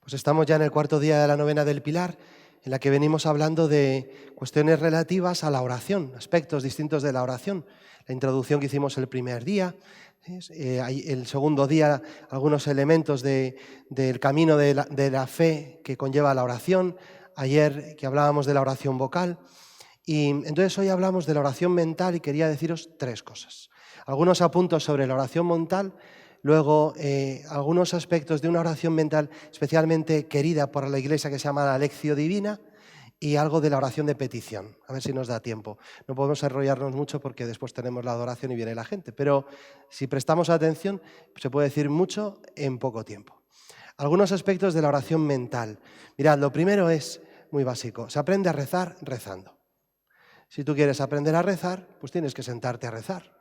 Pues estamos ya en el cuarto día de la novena del Pilar, en la que venimos hablando de cuestiones relativas a la oración, aspectos distintos de la oración. La introducción que hicimos el primer día, el segundo día algunos elementos del camino de la fe que conlleva la oración, ayer que hablábamos de la oración vocal, y entonces hoy hablamos de la oración mental y quería deciros tres cosas. Algunos apuntos sobre la oración mental, luego algunos aspectos de una oración mental especialmente querida por la Iglesia que se llama la Lectio Divina y algo de la oración de petición, a ver si nos da tiempo. No podemos enrollarnos mucho porque después tenemos la adoración y viene la gente, pero si prestamos atención se puede decir mucho en poco tiempo. Algunos aspectos de la oración mental. Mirad, lo primero es muy básico, se aprende a rezar rezando. Si tú quieres aprender a rezar, pues tienes que sentarte a rezar.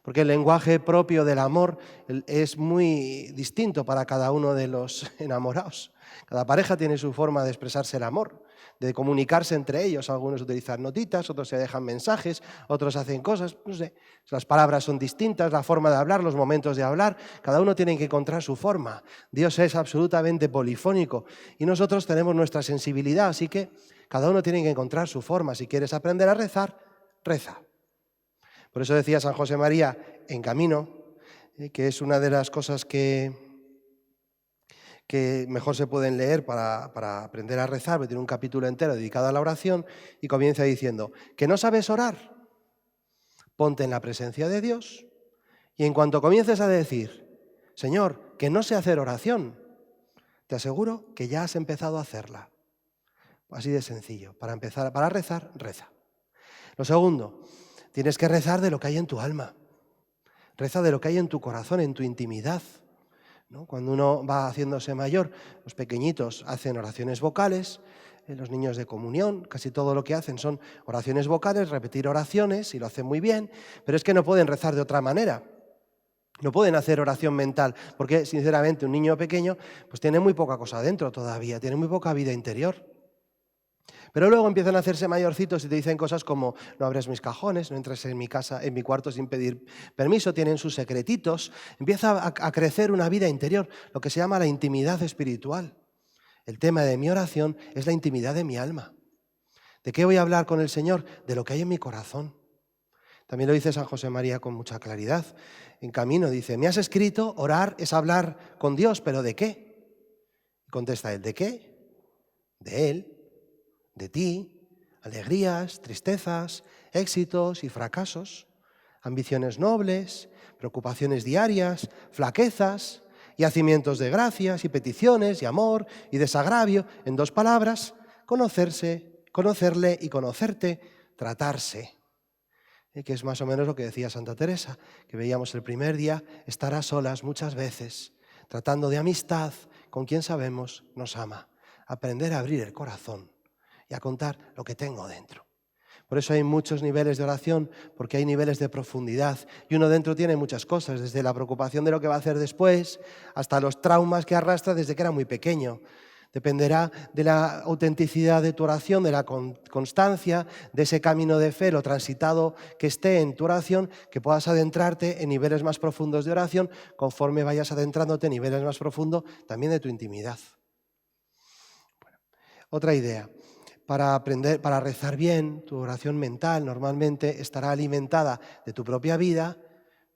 Porque el lenguaje propio del amor es muy distinto para cada uno de los enamorados. Cada pareja tiene su forma de expresarse el amor, de comunicarse entre ellos. Algunos utilizan notitas, otros se dejan mensajes, otros hacen cosas, no sé. Las palabras son distintas, la forma de hablar, los momentos de hablar. Cada uno tiene que encontrar su forma. Dios es absolutamente polifónico y nosotros tenemos nuestra sensibilidad, así que cada uno tiene que encontrar su forma. Si quieres aprender a rezar, reza. Por eso decía San José María en Camino, que es una de las cosas que mejor se pueden leer para aprender a rezar, porque tiene un capítulo entero dedicado a la oración, y comienza diciendo, ¿que no sabes orar? Ponte en la presencia de Dios, y en cuanto comiences a decir, Señor, que no sé hacer oración, te aseguro que ya has empezado a hacerla. Así de sencillo, para rezar, reza. Lo segundo, tienes que rezar de lo que hay en tu alma. Reza de lo que hay en tu corazón, en tu intimidad, ¿no? Cuando uno va haciéndose mayor, los pequeñitos hacen oraciones vocales, los niños de comunión, casi todo lo que hacen son oraciones vocales, repetir oraciones, y lo hacen muy bien, pero es que no pueden rezar de otra manera. No pueden hacer oración mental, porque sinceramente un niño pequeño pues tiene muy poca cosa dentro todavía, tiene muy poca vida interior. Pero luego empiezan a hacerse mayorcitos y te dicen cosas como no abres mis cajones, no entres en mi casa, en mi cuarto sin pedir permiso, tienen sus secretitos. Empieza a crecer una vida interior, lo que se llama la intimidad espiritual. El tema de mi oración es la intimidad de mi alma. ¿De qué voy a hablar con el Señor? De lo que hay en mi corazón. También lo dice San José María con mucha claridad. En Camino dice, me has escrito, orar es hablar con Dios, ¿pero de qué? Contesta él, ¿de qué? De Él. De ti, alegrías, tristezas, éxitos y fracasos, ambiciones nobles, preocupaciones diarias, flaquezas, yacimientos de gracias y peticiones y amor y desagravio. En dos palabras, conocerse, conocerle y conocerte, tratarse. Que es más o menos lo que decía Santa Teresa, que veíamos el primer día, estar a solas muchas veces, tratando de amistad con quien sabemos nos ama. Aprender a abrir el corazón y a contar lo que tengo dentro. Por eso hay muchos niveles de oración, porque hay niveles de profundidad. Y uno dentro tiene muchas cosas, desde la preocupación de lo que va a hacer después, hasta los traumas que arrastra desde que era muy pequeño. Dependerá de la autenticidad de tu oración, de la constancia, de ese camino de fe, lo transitado que esté en tu oración, que puedas adentrarte en niveles más profundos de oración, conforme vayas adentrándote en niveles más profundos también de tu intimidad. Bueno, otra idea. Para rezar bien, tu oración mental normalmente estará alimentada de tu propia vida,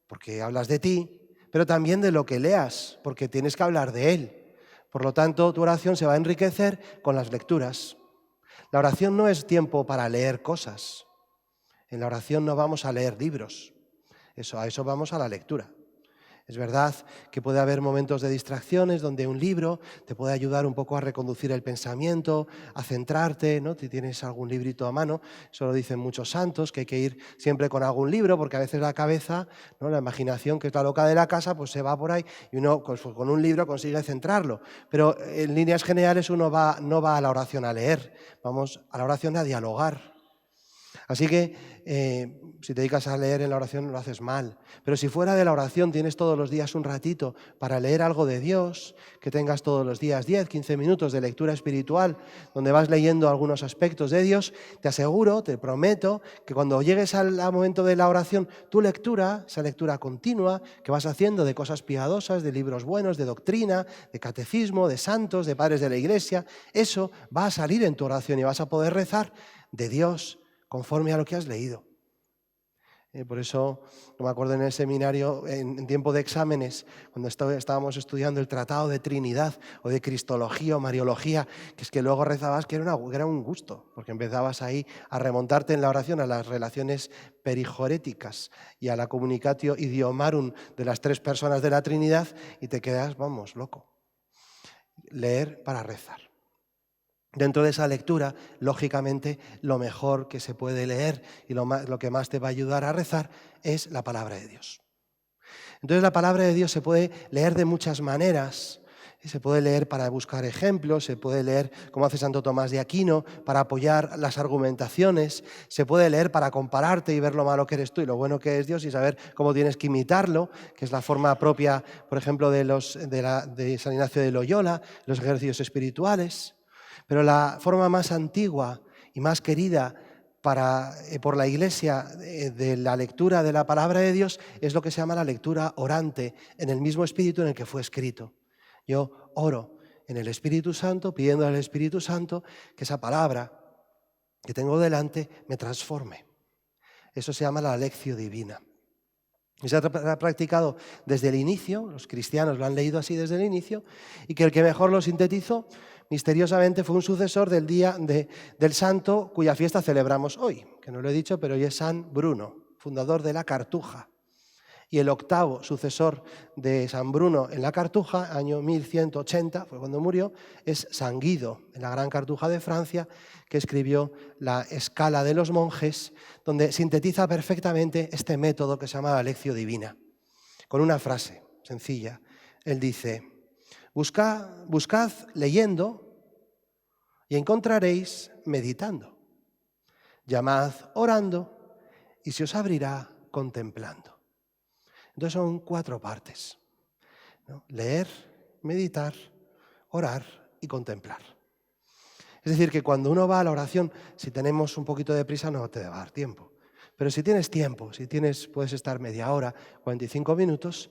porque hablas de ti, pero también de lo que leas, porque tienes que hablar de Él. Por lo tanto, tu oración se va a enriquecer con las lecturas. La oración no es tiempo para leer cosas. En la oración no vamos a leer libros. A eso vamos a la lectura. Es verdad que puede haber momentos de distracciones donde un libro te puede ayudar un poco a reconducir el pensamiento, a centrarte, ¿no? Si tienes algún librito a mano, eso lo dicen muchos santos, que hay que ir siempre con algún libro, porque a veces la cabeza, ¿no? La imaginación, que es la loca de la casa, pues se va por ahí y uno pues, con un libro consigue centrarlo. Pero en líneas generales uno no va a la oración a leer, vamos a la oración a dialogar. Así que si te dedicas a leer en la oración lo haces mal. Pero si fuera de la oración tienes todos los días un ratito para leer algo de Dios, que tengas todos los días 10, 15 minutos de lectura espiritual, donde vas leyendo algunos aspectos de Dios, te aseguro, te prometo, que cuando llegues al momento de la oración, tu lectura, esa lectura continua que vas haciendo de cosas piadosas, de libros buenos, de doctrina, de catecismo, de santos, de padres de la Iglesia, eso va a salir en tu oración y vas a poder rezar de Dios conforme a lo que has leído. Por eso, me acuerdo en el seminario, en tiempo de exámenes, cuando estábamos estudiando el Tratado de Trinidad o de Cristología o Mariología, que es que luego rezabas que era un gusto, porque empezabas ahí a remontarte en la oración a las relaciones perijoréticas y a la communicatio idiomarum de las tres personas de la Trinidad y te quedas, vamos, loco. Leer para rezar. Dentro de esa lectura, lógicamente, lo mejor que se puede leer y lo que más te va a ayudar a rezar es la palabra de Dios. Entonces la palabra de Dios se puede leer de muchas maneras. Se puede leer para buscar ejemplos, se puede leer, como hace Santo Tomás de Aquino, para apoyar las argumentaciones, se puede leer para compararte y ver lo malo que eres tú y lo bueno que es Dios y saber cómo tienes que imitarlo, que es la forma propia, por ejemplo, de San Ignacio de Loyola, los ejercicios espirituales. Pero la forma más antigua y más querida por la Iglesia de la lectura de la palabra de Dios es lo que se llama la lectura orante, en el mismo espíritu en el que fue escrito. Yo oro en el Espíritu Santo, pidiendo al Espíritu Santo que esa palabra que tengo delante me transforme. Eso se llama la lección divina. Y se ha practicado desde el inicio, los cristianos lo han leído así desde el inicio, y que el que mejor lo sintetizó misteriosamente fue un sucesor del día del santo cuya fiesta celebramos hoy, que no lo he dicho, pero hoy es San Bruno, fundador de la Cartuja. Y el octavo sucesor de San Bruno en la Cartuja, año 1180, fue cuando murió, es San Guido, en la Gran Cartuja de Francia, que escribió la Escala de los Monjes, donde sintetiza perfectamente este método que se llama la lección divina, con una frase sencilla. Él dice: buscad leyendo y encontraréis meditando. Llamad orando y se os abrirá contemplando. Entonces son 4 partes, ¿no? Leer, meditar, orar y contemplar. Es decir, que cuando uno va a la oración, si tenemos un poquito de prisa no te va a dar tiempo. Pero si tienes tiempo, puedes estar media hora, 45 minutos,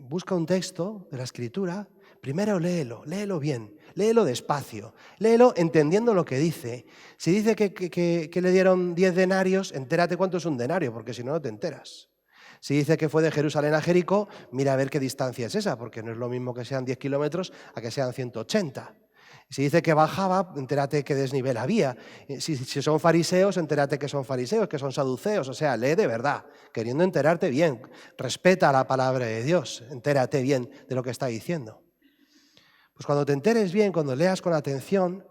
busca un texto de la Escritura, primero léelo bien, léelo despacio, léelo entendiendo lo que dice. Si dice que le dieron 10 denarios, entérate cuánto es un denario, porque si no, no te enteras. Si dice que fue de Jerusalén a Jericó, mira a ver qué distancia es esa, porque no es lo mismo que sean 10 kilómetros a que sean 180. Si dice que bajaba, entérate qué desnivel había. Si son fariseos, entérate que son fariseos, que son saduceos. O sea, lee de verdad, queriendo enterarte bien. Respeta la palabra de Dios, entérate bien de lo que está diciendo. Pues cuando te enteres bien, cuando leas con atención,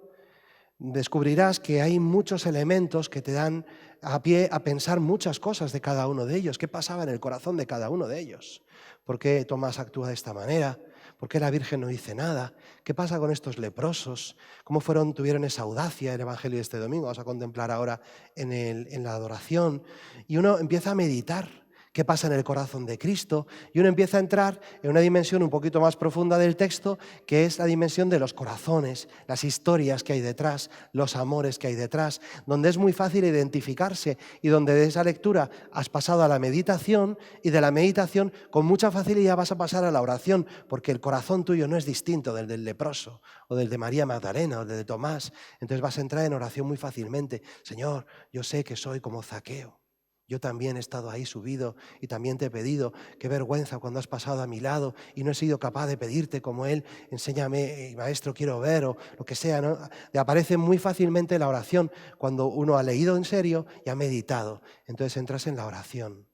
descubrirás que hay muchos elementos que te dan a pie a pensar muchas cosas de cada uno de ellos. ¿Qué pasaba en el corazón de cada uno de ellos? ¿Por qué Tomás actúa de esta manera? ¿Por qué la Virgen no dice nada? ¿Qué pasa con estos leprosos? ¿Cómo tuvieron esa audacia el Evangelio de este domingo? Vamos a contemplar ahora en la adoración. Y uno empieza a meditar. ¿Qué pasa en el corazón de Cristo? Y uno empieza a entrar en una dimensión un poquito más profunda del texto, que es la dimensión de los corazones, las historias que hay detrás, los amores que hay detrás, donde es muy fácil identificarse y donde de esa lectura has pasado a la meditación y de la meditación con mucha facilidad vas a pasar a la oración, porque el corazón tuyo no es distinto del leproso o del de María Magdalena o del de Tomás. Entonces vas a entrar en oración muy fácilmente. Señor, yo sé que soy como Zaqueo. Yo también he estado ahí subido y también te he pedido. Qué vergüenza cuando has pasado a mi lado y no he sido capaz de pedirte como él. Enséñame, maestro, quiero ver, o lo que sea, ¿no? Aparece muy fácilmente la oración cuando uno ha leído en serio y ha meditado. Entonces entras en la oración.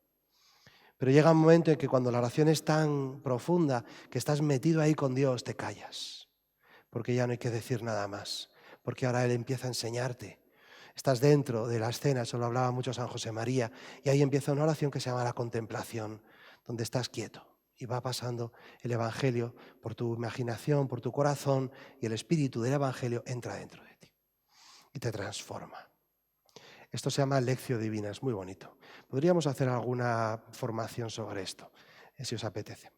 Pero llega un momento en que cuando la oración es tan profunda que estás metido ahí con Dios, te callas. Porque ya no hay que decir nada más. Porque ahora Él empieza a enseñarte. Estás dentro de la escena, eso lo hablaba mucho San José María, y ahí empieza una oración que se llama la contemplación, donde estás quieto y va pasando el Evangelio por tu imaginación, por tu corazón, y el espíritu del Evangelio entra dentro de ti y te transforma. Esto se llama lección divina, es muy bonito. Podríamos hacer alguna formación sobre esto, si os apetece.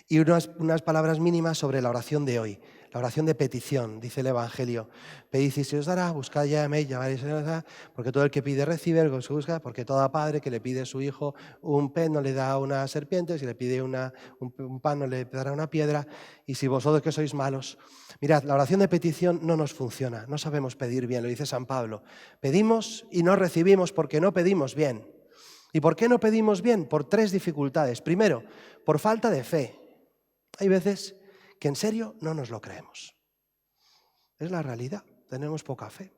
Y unas palabras mínimas sobre la oración de hoy, la oración de petición, dice el Evangelio. Pedid y se os dará, buscad y llaméis, llamaréis y se os dará, porque todo el que pide recibe, el que se busca, porque todo padre que le pide a su hijo un pez no le da una serpiente, si le pide un pan no le dará una piedra, y si vosotros que sois malos. Mirad, la oración de petición no nos funciona, no sabemos pedir bien, lo dice San Pablo. Pedimos y no recibimos porque no pedimos bien. ¿Y por qué no pedimos bien? Por 3 dificultades. Primero, por falta de fe. Hay veces que en serio no nos lo creemos. Es la realidad, tenemos poca fe.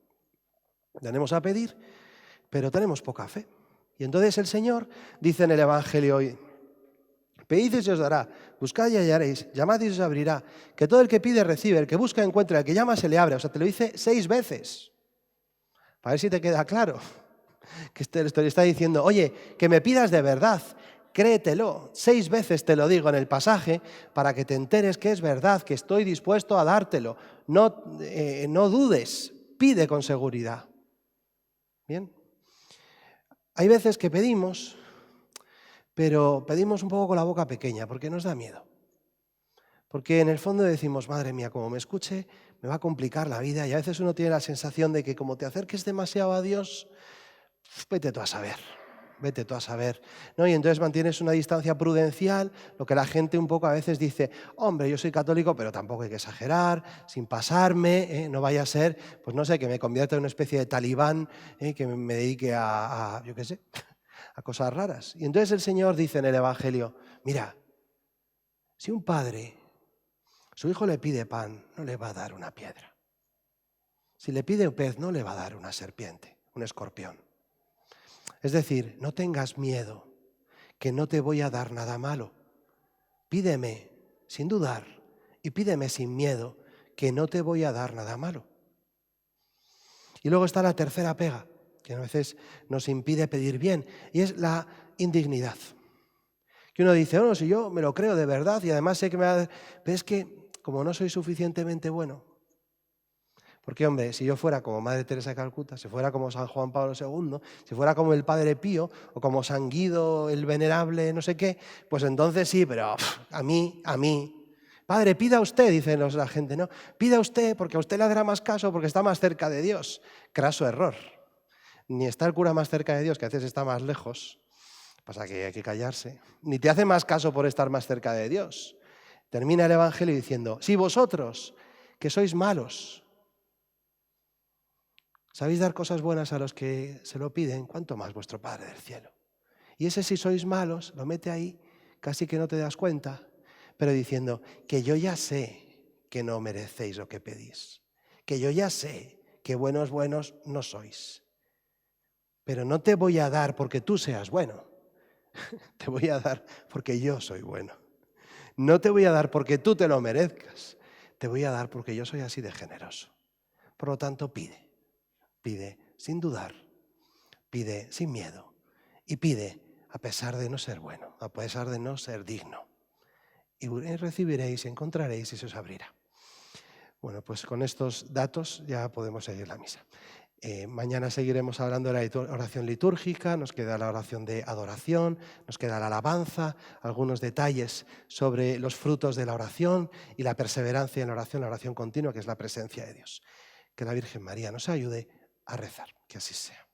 Tenemos a pedir, pero tenemos poca fe. Y entonces el Señor dice en el Evangelio hoy, pedid y se os dará, buscad y hallaréis, llamad y se os abrirá, que todo el que pide recibe, el que busca encuentra, el que llama se le abre. O sea, te lo dice 6 veces. Para ver si te queda claro. Que te está diciendo, oye, que me pidas de verdad, créetelo. 6 veces te lo digo en el pasaje para que te enteres que es verdad, que estoy dispuesto a dártelo. No dudes, pide con seguridad. Bien. Hay veces que pedimos, pero pedimos un poco con la boca pequeña porque nos da miedo. Porque en el fondo decimos, madre mía, como me escuche, me va a complicar la vida. Y a veces uno tiene la sensación de que como te acerques demasiado a Dios, vete tú a saber, vete tú a saber, ¿no? Y entonces mantienes una distancia prudencial, lo que la gente un poco a veces dice, hombre, yo soy católico, pero tampoco hay que exagerar, sin pasarme, no vaya a ser, pues no sé, que me convierta en una especie de talibán, que me dedique yo qué sé, a cosas raras. Y entonces el Señor dice en el Evangelio, mira, si un padre, su hijo le pide pan, no le va a dar una piedra. Si le pide un pez, no le va a dar una serpiente, un escorpión. Es decir, no tengas miedo, que no te voy a dar nada malo. Pídeme sin dudar y pídeme sin miedo, que no te voy a dar nada malo. Y luego está la tercera pega, que a veces nos impide pedir bien, y es la indignidad. Que uno dice, si yo me lo creo de verdad y además sé que me va a dar... Pero es que como no soy suficientemente bueno, porque, hombre, si yo fuera como Madre Teresa de Calcuta, si fuera como San Juan Pablo II, si fuera como el Padre Pío o como San Guido el Venerable no sé qué, pues entonces sí, pero a mí. Padre, pida usted, dice la gente, ¿no? Pida usted porque a usted le dará más caso porque está más cerca de Dios. Craso error. Ni está el cura más cerca de Dios, que a veces está más lejos. Pasa que hay que callarse. Ni te hace más caso por estar más cerca de Dios. Termina el Evangelio diciendo, si vosotros, que sois malos, sabéis dar cosas buenas a los que se lo piden, ¿cuánto más vuestro Padre del cielo? Y ese si sois malos, lo mete ahí, casi que no te das cuenta, pero diciendo que yo ya sé que no merecéis lo que pedís, que yo ya sé que buenos no sois, pero no te voy a dar porque tú seas bueno, te voy a dar porque yo soy bueno. No te voy a dar porque tú te lo merezcas, te voy a dar porque yo soy así de generoso. Por lo tanto, pide sin dudar, pide sin miedo y pide a pesar de no ser bueno, a pesar de no ser digno. Y recibiréis, encontraréis y se os abrirá. Bueno, pues con estos datos ya podemos seguir la misa. Mañana seguiremos hablando de la oración litúrgica, nos queda la oración de adoración, nos queda la alabanza, algunos detalles sobre los frutos de la oración y la perseverancia en la oración continua, que es la presencia de Dios. Que la Virgen María nos ayude a rezar, que así sea.